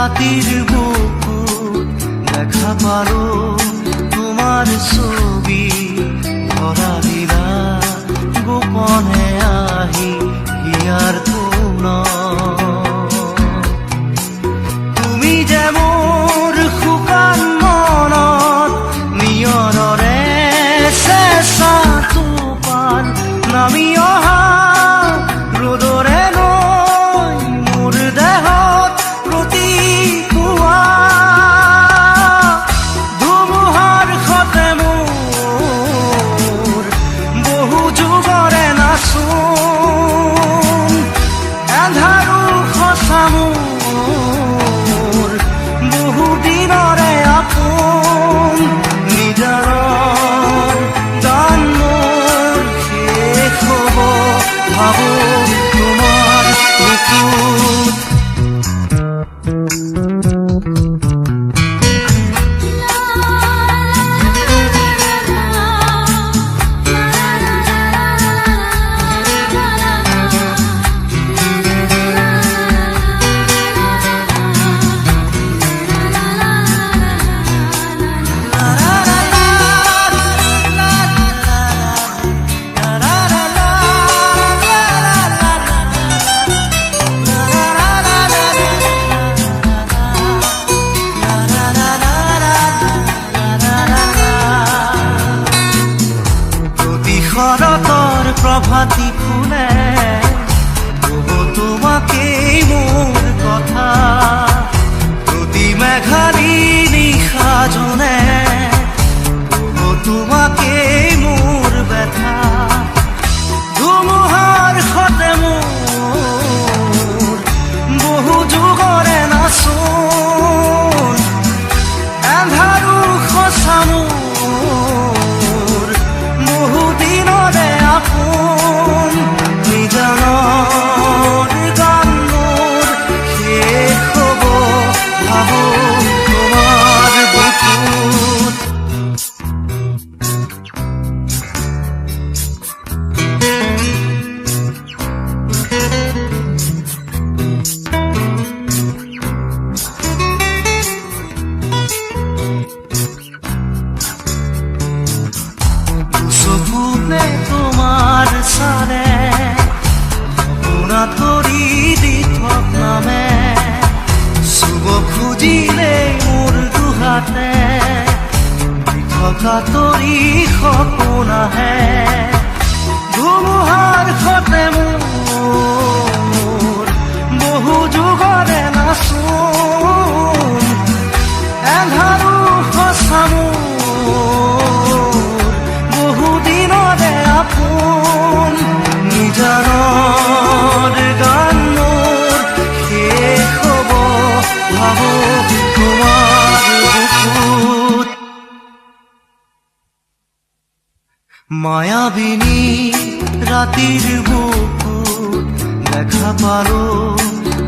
ৰাতিৰ বুকুত দেখা পালো তোমাৰ ছবি ধৰা দিলা গোপনে আহি হিয়াৰ কোন তুমি যে মোৰ শুকান মনত নিয়ৰৰে চেঁচা টোপাল নামি অহা ৰ'দৰে নৈ মোৰ দেহত প্ৰতিপুৱা ধুমুহাৰ সতে মোৰ বহু যুগৰে নাচোন এন্ধাৰো সঁচা মোৰ বহু দিনৰে আপোন নিজাৰৰ গান মোৰ শেষ হ'ব ভাবো তোমাৰ বুকুত শৰতৰ প্ৰভাতী ফুলে কব তোমাকেই মোৰ কথা প্ৰতি মেঘালী নিশা জনে কব তোমাকেই মোৰ ব্যথা ধুমুহাৰ সতে মোৰ বহু যুগৰে নাচোন এন্ধাৰো সঁচা মোৰ বহু দিনৰে আপোন নিজানৰ গান মোৰ শেষ হ'ব ভাবো তোমাৰ বুকুত চকুতে তোমাৰ চালে সপোনা ধৰি দি থক নামে চুব খুজিলে মোৰ দুহাতে থকা তৰি সপোন আহে ধুমুহাৰ সতে মোৰ বহু যুগৰে নাচোন এন্ধাৰো সঁচা মোৰ বহু দিনৰে আপোন নিজানৰ গান মোৰ শেষ হ'ব ভাবো তোমাৰ বুকুত মায়াবিনী ৰাতিৰ বুকুত দেখা পালো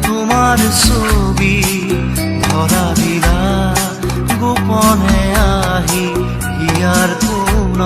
তোমাৰ ছবি ধৰা দিলা গোপনে আহি হিয়াৰ কোন